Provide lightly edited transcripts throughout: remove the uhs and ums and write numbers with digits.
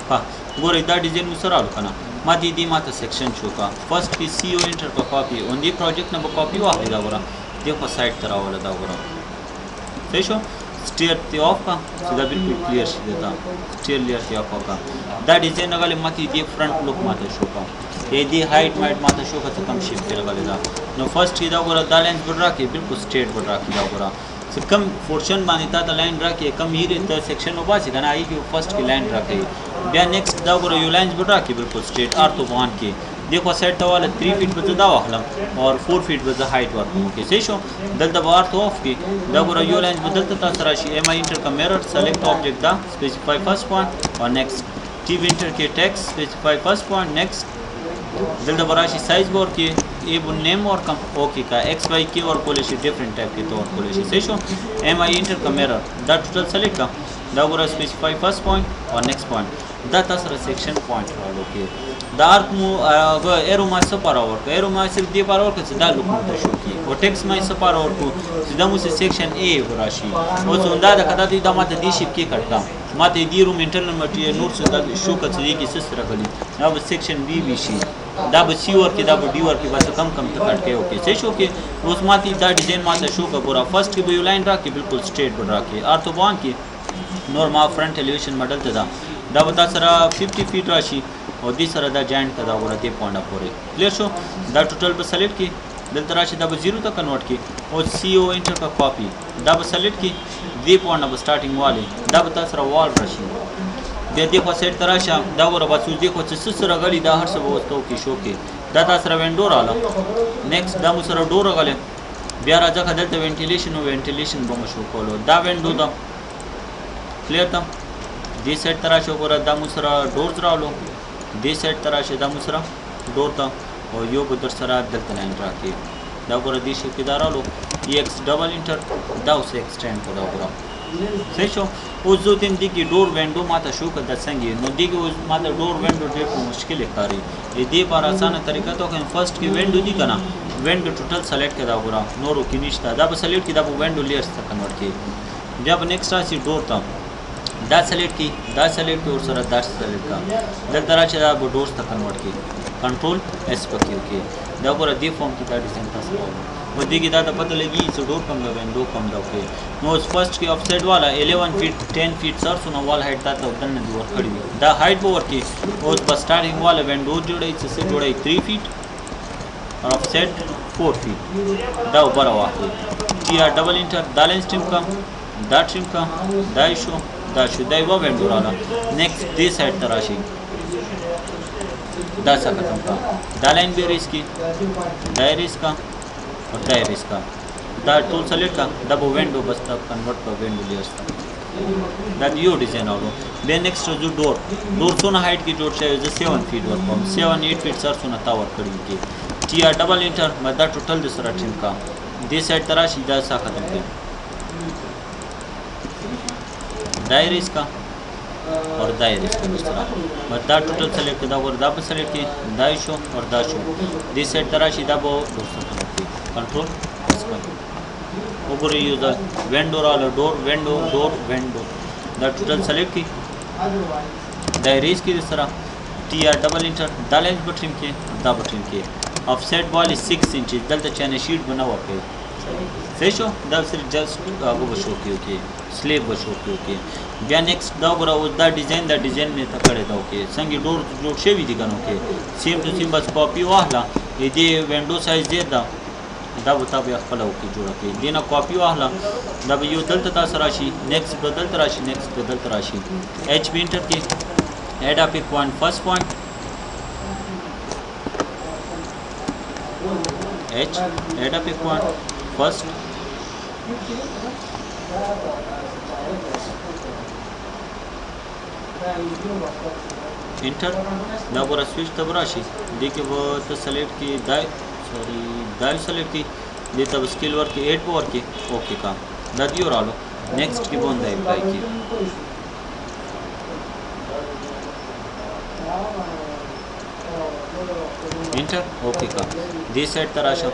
हाँ गोरे दा डिजाइन मुसर आलो कना मा दीदी माता सेक्शन चुका फर्स्ट की सीओ इंटर का copy on the project number copy वाली दा गोरा देखो साइड तरह वाला दा गोरा सही शो स्टेयर ते ऑफ का सीधा बिल्कुल क्लियर सी देता स्टेयर लेयर ते ऑफ का दा डिजाइन वाले माती दी फ्रंट लुक माता शो का ये दी हाइट माइट माता शो का कम शेप के लगा दा नो फर्स्ट की दा गोरा दा लेंस बढ़ा के बिल्कुल स्ट्रेट बढ़ा के दा गोरा से कम पोर्शन मानिता ता लाइन रखे कम ही रहता सेक्शन में बासी गाना आई कि फर्स्ट की लाइन रखे बिया नेक्स्ट दा गोरा यू लाइंस बढ़ा के बिल्कुल स्ट्रेट आर्थो वन के देखो सेट वाला 3 फीट बजा दावा हलम और 4 फीट बजा हाइट वर्क ओके सही शो दल द आर्थो ऑफ की दा गोरा यू लाइंस बदलता ता सराशी एमआई इंटर का मिरर सेलेक्ट ऑब्जेक्ट दा स्पेसिफाई फर्स्ट पॉइंट और नेक्स्ट टी इंटर के text specify first point next जल्द बराशी साइज बोर के ये नेम और कम ओके का एक्स वाई के और कोलेशी डिफरेंट टाइप के तौर कोलेशी सही शो एम आई इंटर का मिरर द टोटल सेलेक्ट का द गोरा स्पेसिफाई फर्स्ट पॉइंट और नेक्स्ट पॉइंट द तसरा सेक्शन पॉइंट वालो के द आर्क मु एरो मा सपार और का एरो मा सिर्फ दे पार और का दा लुक मु शो की और टेक्स्ट मा सपार और को सीधा मुझे सेक्शन ए बराशी वो सुंदा द कदा दी द माते दी शिप के करता माते दी रूम इंटरनल मटेरियल नोट सुंदा शो का चली की सिस्टर गली अब सेक्शन बी बी शी दाब सी और के दाब डी और के बस कम कम तक कट के ओके सही शो के उस माती दा डिजाइन माता शो का पूरा फर्स्ट की बी लाइन रख के बिल्कुल स्ट्रेट बढ़ा के आर्थो वन की नॉर्मल फ्रंट एलिवेशन मॉडल ते दा दाब दा सरा 50 फीट राशि और दी सरा दा जॉइंट का दा पूरा दे पॉइंट अप होरे क्लियर शो दा टोटल पे सेलेक्ट की दल तराशी दाब 0 तक कन्वर्ट की और सीओ इंटर का कॉपी दाब सेलेक्ट की दे पॉइंट अप स्टार्टिंग वाले दाब दा सरा वॉल राशि दे देखो सेट तराशा दा वर बसु देखो ससुरा गली दा हर सब वस्तु की शो के दा सरा वेंडोर आला नेक्स्ट दा मुसरा डोर गले बियारा जगह दलते वेंटिलेशन बम शो कोलो दा वेंडो दा क्लियर था दे सेट तराशा को दा मुसरा डोर रावलो दे सेट तराशा दा मुसरा डोर था और यो बुदर सरा दलते लाइन राके दा को दी शो के दारा लो एक्स डबल इंटर दा उसे एक्सटेंड को दा पूरा सही शो उस जो दिन दी की डोर विंडो माता शो का दसेंगे नो दी की उस माता डोर विंडो दे को मुश्किल है कारी ये दे पर आसान तरीका तो कि फर्स्ट की विंडो दी करना विंडो टोटल सेलेक्ट के दा पूरा नोरो की निश्ता दा सेलेक्ट की दा विंडो लेयर्स तक कन्वर्ट की जब नेक्स्ट आसी डोर था दा सेलेक्ट और सरा दा सेलेक्ट का दल तरह से दा डोर्स तक कन्वर्ट की कंट्रोल एस पर की दा पूरा दी फॉर्म की दा डिजाइन था वो देखिए दादा पता लगी सो डोर कम लगे दो कम दो नो फर्स्ट की ऑफसेट वाला 11 फीट 10 फीट सर सुना वॉल हाइट दाता उधर ने दूर खड़ी हुई द हाइट ओवर की और बस स्टार्टिंग वाला विंडो जोड़े इससे जोड़े 3 फीट और ऑफसेट 4 फीट दा ऊपर हुआ TR double inter balance trim का दा इशू दा वो विंडो वाला नेक्स्ट दिस साइड तराशी दा सा खत्म का दा लाइन भी रिस्क की डायरिस का और डायरिस का दा टूल सेलेक्ट का दब विंडो बस तक कन्वर्ट कर विंडो लेयर्स तक दैट यो डिजाइन आलो देन नेक्स्ट जो डोर सोना हाइट की जोड़ चाहिए 7 feet work from 7-8 feet sir सोना टावर कड़ी की टीआर डबल इंटर मदा टोटल दूसरा टीम का दिस साइड तरह सीधा सा खत्म के डायरिस का और दायरिस का दूसरा मदा टोटल सेलेक्ट दा और दा सेलेक्ट की दाइशो और दाशो दिस साइड तरह सीधा वो दूसरा कंट्रोल ऊपर यूज वेंडोर आलो डोर वेंडो द टोटल सेलेक्ट की डायरीज की इस तरह टीआर डबल इंटर दालेंस बटन के दा बटन के ऑफसेट वाली 6 इंच दल चैनल शीट बना हुआ पे सही शो दल सिर्फ जस्ट वो बशो की ओके स्लेब बशो की ओके या नेक्स्ट दा गोरा उस दा डिजाइन में तकड़े दा ओके संगी डोर जो शेवी दिखन ओके सेम टू सेम बस कॉपी वाला ये दे विंडो साइज दे दा दा बता बे खला ओके जोड़ा के देना कॉपी वाला दब यो दल तता सराशी नेक्स्ट बदल तराशी एच बी इंटर के ऐड अप एक point first point H add up एक पॉइंट फर्स्ट इंटर दा पूरा स्विच तबराशी देखिए वो तो सेलेक्ट की दाल सेलेक्ट की दे तब स्किल वर्क 8 वर्क की ओके का दादी और आलो नेक्स्ट की बोन दाई अप्लाई की इंटर ओके का दिस साइड तराशा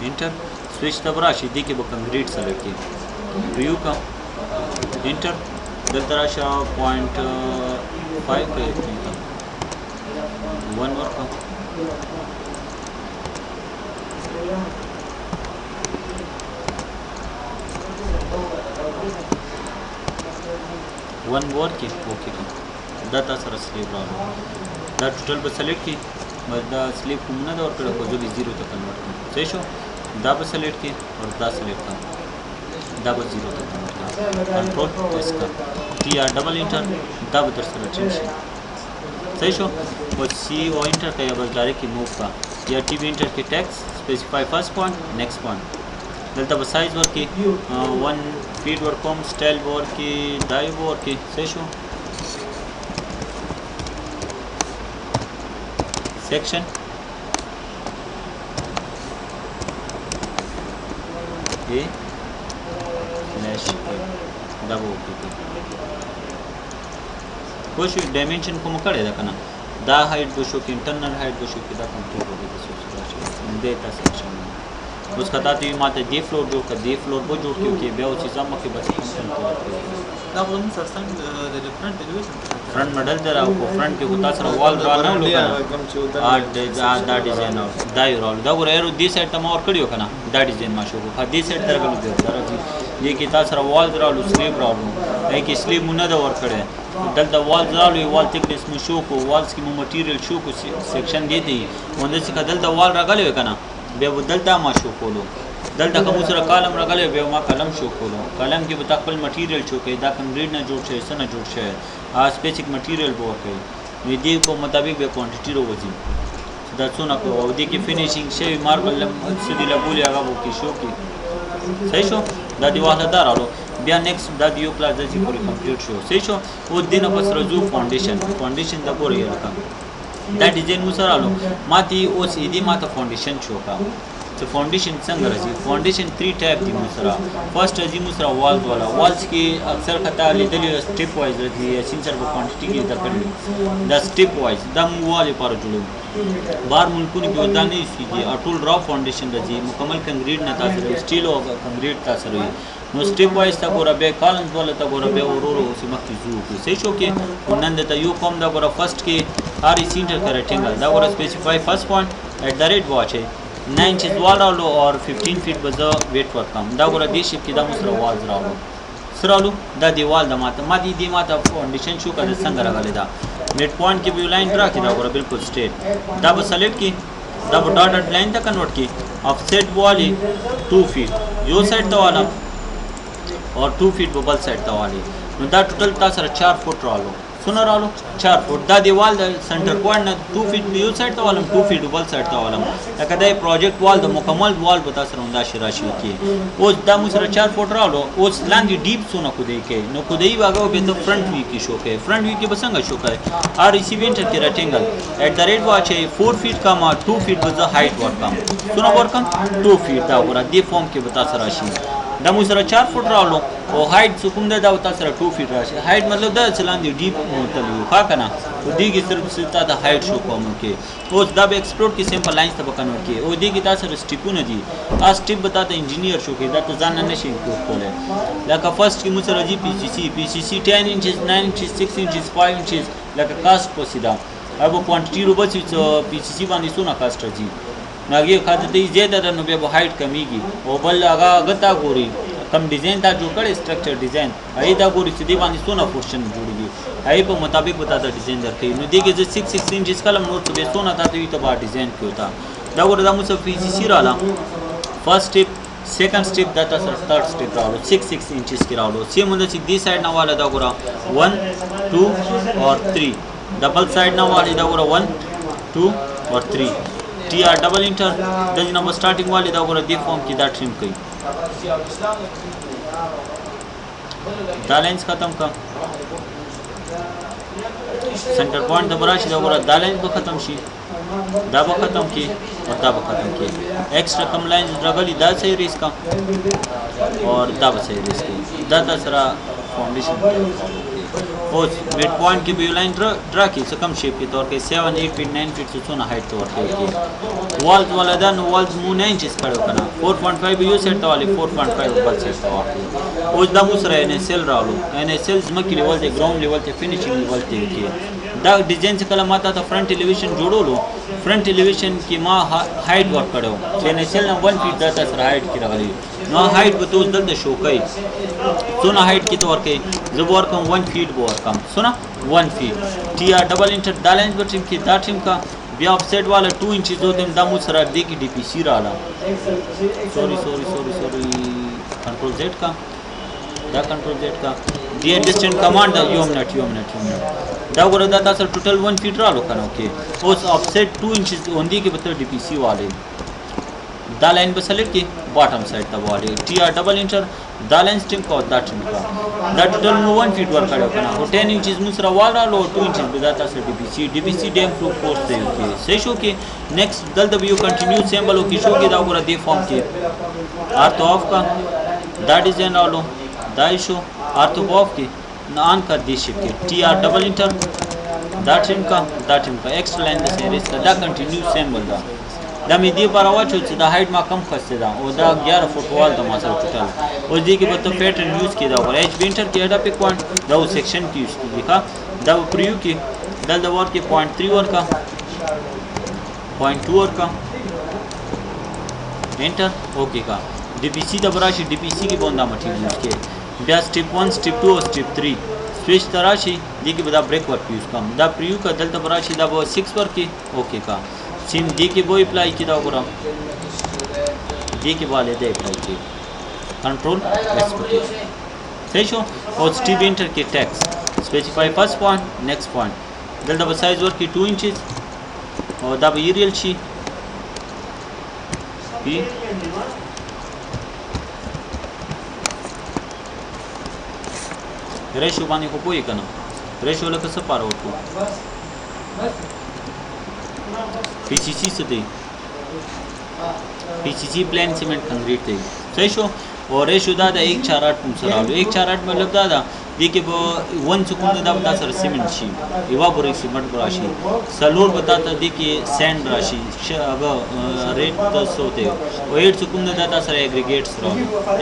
inter switch ته راشي دې کې به کنکریټ سلیکټ کړئ ریو کا انټر دلته راشه 0.5 کوي 1 ورکړه 1 ورکړي اوکې دا تاسو سره سلیپ راغلی دا ټوټل به سلیکټ کړي بس دا سلیپ کوم نه ده ورکړی خو زه به 0 ته کنورټ کړم صحیح شو دا به سلیکټ کړي او دا سلیکټ کړم دا به 0 ته کنورټ کړم کنټرول پریس کړم T R double enter دا به در سره ټیم شي صحیح شو او C او انټر کوي بس ډایرکټ موو کا یا T B انټر کې ټیکس specify first point next point دلته به سایز ورکړي 1 فیټ ورکوم سټایل ورکړي دای ورکړي صحیح شو section A slash دا به وکړي کوم ډایمنشن کوم کړی دا کنه دا هایټ به شو کې انټرنل هایټ به شو کې دا کنټرول وکړي تاسو دیتا सेक्शन اوس کته تی ماته دی فلور جوړ کړ دی فلور به جوړ کیو کې بیا او چیزه مکه بس کنټرول دا په موږ سره څنګه د ډیفرنٹ الیویشن فرنٹ ماډل ته راو کو فرنٹ کې هوتا سره وال را نه لو کنه دا ډیزاین دا یو رول دا ګورې دی سایت ته مور کړیو کنه دا ډیزاین ما شو خو دی سایت درګلو دی راځي دې کې تاسو سره وال درالو سلیب راولو دای کې سلیب مونږ نه دا ور کړی دلته وال درالو وال تکنس مو شو کو والز کې مو مټیریل شو کو سیکشن دی دی ونده چې دلته وال راغلی کنه بیا دلته ما شو کولو دلته کوم سره کالم راغلی بیا ما کلم شو کولو کلم کې به خپل مټیریل شو کې دا کنکریټ نه جوړ شي سن جوړ شي سپیسیفیک مټیریل به ورکړي نو دې په مطابق به کوانټیټي راوځي دا څونه کو او دې کې فینیشینګ شي ماربل سدي لګولې هغه وو کې شو کې صحیح شو دا دی واحده دارالو بیا نیکسٹ دا دیو کلاس د چې پوری کمپلیټ شو صحیح شو او دینه پس رجو فاونډیشن دا پوری لکه دا ډیزاین مو سره الو ماتي اوس دې ماته فاونډیشن شو کا چې فاونډیشن څنګه راځي فاونډیشن 3 ټایپ دي مو سره فرست راځي مو سره والز والا والز کې اکثر خطا لیدلې سټیپ وایز راځي سینسر په کوانټیټي کې دا کړی دا سټیپ وایز دا مو والي پر جوړو بار ملکونو کې ودا نه شي ټول را فاونډیشن راځي مکمل کنکریټ نه تاسو سټیل او کنکریټ تاسو وي نو سټیپ وایز تا ګوره به کالنز ولا تا ګوره به ورورو سیمه کې زو کې صحیح شو کې ونن ته یو کوم دا ګوره فرست کې ار ای سینټر کریکټنګل دا ګوره سپیسیفائی فرست پوینټ ایٹ د ریټ واچ 9 inches wall راولو اور 15 feet به زه ویټ ورکم دا ګوره دې شپ کې دا مو سره والز راولو سرالو دا دیوال د ماته ما دې ماته فاونډیشن شو کړه څنګه راغلی دا میډ پوینټ کې ویو لاین راکې دا ګوره بالکل سټریټ دا به سلیکټ کی دا به ډاټډ لاین ته کنورټ کی افسیټ والی 2 feet یو سایډ ته والا और 2 feet په بل سایډ ته والی نو دا ټوټل تاسو سره 4 فوټ رالو سونه رالو 4 فوټ دا دیوال د سنټر پوینټ نه 2 feet یو سایډ ته والم 2 feet بل سایډ ته والم لکه دا پروجیکټ وال د مکمل وال به تاسو روندا شي راشي کی اوس دا مو سره 4 فوټ رالو اوس لاندې ډیپ سونه کو دی کې نو کو دی واګو به ته فرنٹ وی کې شو کې فرنٹ وی کې بسنګ شو کې ار ریسیوینټ کې راټینګل ایٹ د ریټ واچ 4 feet کا ما 2 feet به هایټ ورکم سونه ورکم 2 feet دا ور دی فارم کې به تاسو راشي دا مو سره 4 فوټ راولو او هایټ کوم دا تاسو سره 2 feet راشي هایټ مطلب دا چلان دی ډیپ متلو ښه کنه او دیږي صرف ستاسو د هایټ شو کوم کې اوس دا به ایکسپلور کې سمپل لاینز ته کنورټ کې او دیږي تاسو سره سټیپونه دي ا سټیپ بتاته انجینیر شو کې دا ته ځان نه شي کوله لکه فرست کې مو سره جی پی سی سی 10 inches 9 inches 6 inches 5 inches لکه کاست پوسیدا अब क्वांटिटी रोबची पी सी सी باندې سونه کاست راځي ناګي خاطر ته زیاده نو به هایټ کمیږي او بل هغه غتا ګوري کم ډیزاین دا جوړ کړي سټرکچر ډیزاین ای دا ګوري چې دی باندې سونه پورشن جوړیږي ای په مطابق وتا دا ډیزاین درکې نو دیګه چې 6 inches کلم نور څه به سونه تا ته وي ته با ډیزاین کیوتا دا ګور دا مو څه پی سی سی رااله فرست سټیپ سیکنड स्टेप دا تاسو थर्ड स्टेप راولو 6 inches کې راولو سیم مونږ چې دی سایډ نه والا دا ګور 1 2 और 3 डबल साइड ना वाली दा ګور 1 2 और 3 टी आर डबल इंटर د نمبر سٹارټینګ والی دا ګور دی فارم کې دا ټریم کړي دا لینز ختم کا سنټر پوینټ د براشي دا ګور دا لینز به ختم شي دا به ختم کی اور دا به ختم کی ایکسټرا کم لینز ډرګلی دا صحیح ریس کا اور دا به صحیح ریس کی دا تاسو را فاونډیشن اوس میډ پوینټ کې به یو لاین ډرا کړي څه کم شیپ کې تور کې 7 8 فیټ 9 فیټ څونه هایټ تور کې والز ولا دا نو والز مو 9 انچز کړو کنه 4.5 یو سیټ ته والی 4.5 بل سیټ ته والی اوس دا مو سره ان اس ال راولو ان اس ال زمکه لیول ته ګراوند لیول ته فینیشینګ لیول ته کې دا ډیزاین څخه ماته ته فرنٹ الیویشن جوړولو فرنٹ الیویشن کې ما هایټ ورک کړو چې ان اس ال 1 فیټ دا سره هایټ کې راغلی نو هایټ به توس دلته شو کوي څونه هایټ کې تو ورکې زه ورکم 1 فیټ به ورکم څونه 1 فیټ ټي آر ډبل انټر دا لاین به ټیم کې دا ټیم کا بیا افسیټ والا 2 انچز ہوتے ہیں دا مو سره دی کی ڈی پی سی رالا سوری کنٹرول زیڈ کا دا کنٹرول زیڈ کا دی ڈسٹنٹ کمانڈ دا یو منٹ دا ګوره دا تاسو ټوټل 1 فیټ رالو کنه اوکې اوس افسیټ 2 انچز اوندی کې به ډی پی سی والے دا लाइन पे सेलेक्ट की बॉटम साइड तब वाली टी आर डबल इंटर दा लाइन स्ट्रीम का दा ट्रिम का दा टोटल मु 1 फीट वर्क करो करना वो 10 इंचेस मुसरा वाल डालो 2 इंचेस बताता से डीपीसी डैम प्रूफ कोर्स से ओके सही शो के नेक्स्ट दल the view continue symbol okay show के दा पूरा दे फॉर्म के आर्थ ऑफ का दा डिजाइन डालो दा शो आर्थ ऑफ के ऑन कर दी शिप के टी आर डबल इंटर दा ट्रिम का एक्स्ट्रा लाइन द सीरीज का दा कंटिन्यू सिंबल दा دا مې دی پر واچو چې دا هایټ ما کم خسته ده او دا 11 فوټ وال د ما سره ټوټل اوس دې کې به ته پیټرن یوز کړئ دا ور ایچ وینټر کې اډا پک پوینټ دا سیکشن کې یوز کړئ ښا دا پریو کې دا ور کې 0.3 ور کا 0.2 ور کا انټر اوکے کا D P C د براشي D P C کې بوندا مټی یوز کړئ بیا سټیپ 1 سټیپ 2 او سټیپ 3 سویچ تراشي دې کې به دا بریک ورک یوز کوم دا پریو کا دلته براشي دا 6 ور کې اوکے کا सिम दी के वो अप्लाई की था पूरा दी के वाले दे अप्लाई की कंट्रोल एस पे सही शो और स्टीव इंटर के text specify first point next point दल दबा साइज वर्क की 2 इंचेस और दबा एरियल शी पी रेशो बाने को कोई करना रेशो लगा सब पार हो पीसीसी से थे पीसीसी प्लान सीमेंट कंक्रीट थे सही शो और रेशो दादा 148 मुसरा 148 मतलब दादा देखिए वो 1 सुकून दादा बता sir cement she evaporate cement राशि सलोर बताता देखिए सैंड राशि अब रेट तो होते और 8 सुकून दादा सर एग्रीगेट्स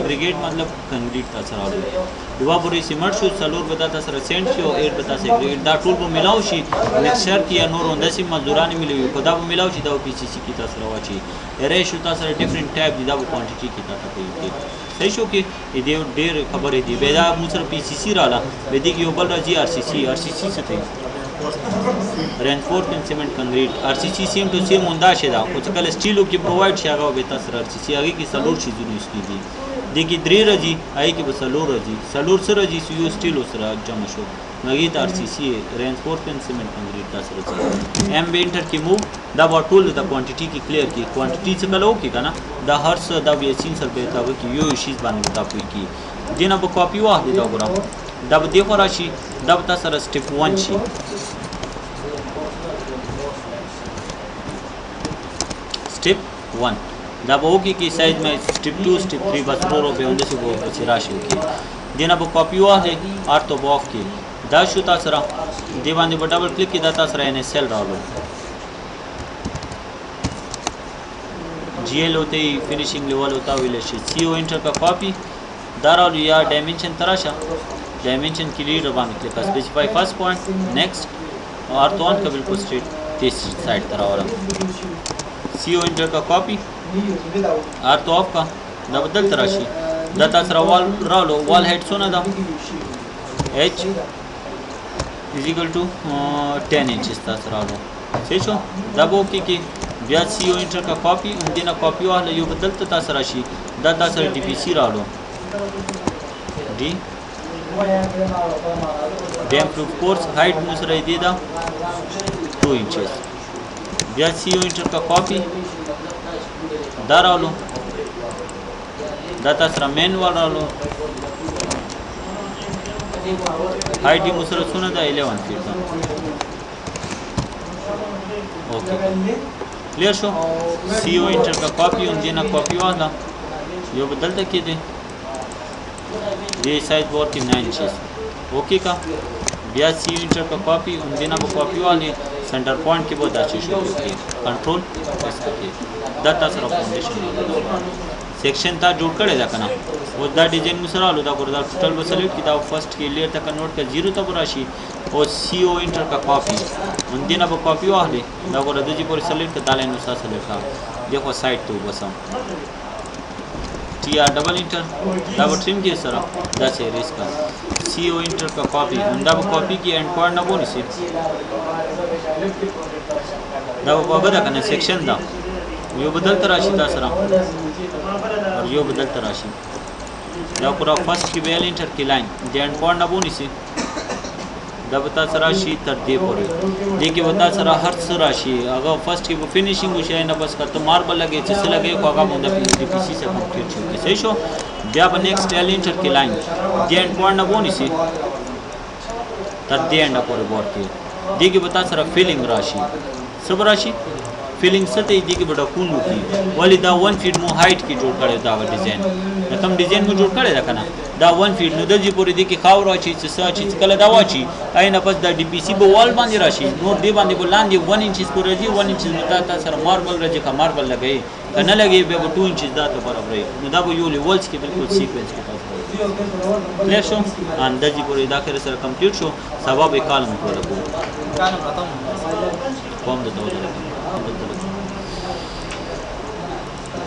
एग्रीगेट मतलब कंक्रीट था सर इवापोरेट सीमेंट शो सलोर बताता सर सैंड शो 8 बता से एग्रीगेट दा टूल को मिलाओ शी मिक्सचर किया नोर होंदा सी मजदूरानी मिले खुदा को मिलाओ शी दा पीसीसी की तसर वाची रेशो ता सर डिफरेंट टाइप दी दा क्वांटिटी की ता कोई सही शो कि ये डेर खबर है दी बेदा मुसर पीसीसी राला बेदी की ओबल राजी आरसीसी से थे reinforcement cement concrete RCC same to same होंदा शेदा कुछ कल स्टील की प्रोवाइड शागा बेता सर आरसीसी आगे की सलोर चीज यूज की दी देखी द्री रजी आई की सलोर सर रजी यू स्टील उसरा जमा शो नगीत आरसीसी रेनफोर्समेंट सीमेंट कंक्रीट ता सर एम बे इंटर की मूव दा टूल द क्वांटिटी की क्लियर की क्वांटिटी से कलो की ना दा हर्स दा ये सीन सर बेता कि यो चीज बाने बता कोई की दिन अब कॉपी वा दे दा गुरा दब देखो राशि दब ता सर स्टेप 1 शी स्टेप 1 दब होगी कि साइज में स्टेप 2 स्टेप 3 बस रो पे होंदे से वो अच्छी राशि की दिन अब कॉपी वा है आर्ट ऑफ ऑफ की दा शो ता सर दीवान पे डबल क्लिक की दा सर एन सेल डालो जीएल होते ही फिनिशिंग लेवल होता हुआ सीओ इंटर का कॉपी दाराल या डायमेंशन तराशा डायमेंशन की लीड बांध click specify first point next और तो ऑन का बिल्कुल स्ट्रेट तीसरी साइड तरह वाला सीओ इंटर का कॉपी आर तो ऑफ का बदल तराशी दता सरा वॉल रालो वॉल हाइट सोना दा एच इज इक्वल टू 10 इंचेस ता सरा लो सही छो दबो की ब्या सीओ इंटर का कॉपी उनदिना कॉपी वाला यो बदलता ता सराशी दता सर डीपीसी रालो D dam proof course height मुसरा दे दा 2 इंचेस ब्या सीओ इंटर का कॉपी दारा लो दाता सरा मेन वाला लो हाइट डी मुसरा सुना दा 11 फीट दा okay clear show CO inter का कॉपी उनदिना कॉपी वाला यो बदलता के दे ये साइज बोर्ड की 9 इंचेस ओके का بیا سی یو انټر کا کاپی اون دینا به کاپی والی سنټر پوینټ کې به دا چی شو کې کنټرول پریس کړئ دا تاسو را فاونډیشن سیکشن تا جوړ کړی دا کنه او دا ډیزاین مو سره الو دا ګور دا ټوټل به سلیکټ کی دا فرست کې لیر ته کنورټ کا 0 ته راشي او سی او انټر کا کاپی اون دینا به کاپی والی دا ګور د دې پورې سلیکټ کړه دالې نو سره سلیکټ देखो साइड तो बसम T R double inter double trim के सर दा से रेस का सी ओ इंटर का कॉपी उंदा कॉपी की एंड पॉइंट ना बोनी सी दा बगदा कने सेक्शन दा यो बदलता राशि दा सर और यो बदलता राशि दा पूरा फर्स्ट की बेल इंटर की लाइन दे एंड पॉइंट ना बोनी सी دا بتا سراشی تر دې پورې دې کې وتا سره هر سراشی هغه فرست کې فینیشینګ وشي نه بس کته ماربل لګي چې څه لګي خو هغه مونږ د پی سی سره کمپلیټ شو صحیح شو بیا په نیکسټ ایل انټر کې لاین دې اند پوینټ نه ونی سي تر دې اند پورې ورته دې کې وتا سره فیلینګ راشي سب راشي فیلینګ څه ته دې کې بډا کونو کې ولی دا 1 فیټ مو هایټ کې جوړ کړی دا ډیزاین کوم ډیزاین مو جوړ کړی دا کنه دا 1 فیټ نو د دې پورې دې کې خاور راچی چې څه چې کله دا واچی اینه پس دا ډی پی سی په وال باندې راشي نو دې باندې بلاندې 1 انچز پورې دې 1 انچز متا تا سره ماربل راځي کا ماربل لګي کنه لګي به 2 انچز دا ته برابرې نو دا به یو لیولز کې بالکل سیکوینس کې تاسو کلیئر شو اندازې پورې دا کړه سره کمپلیټ شو سبب کالم کوله کالم ختم قوم د دوله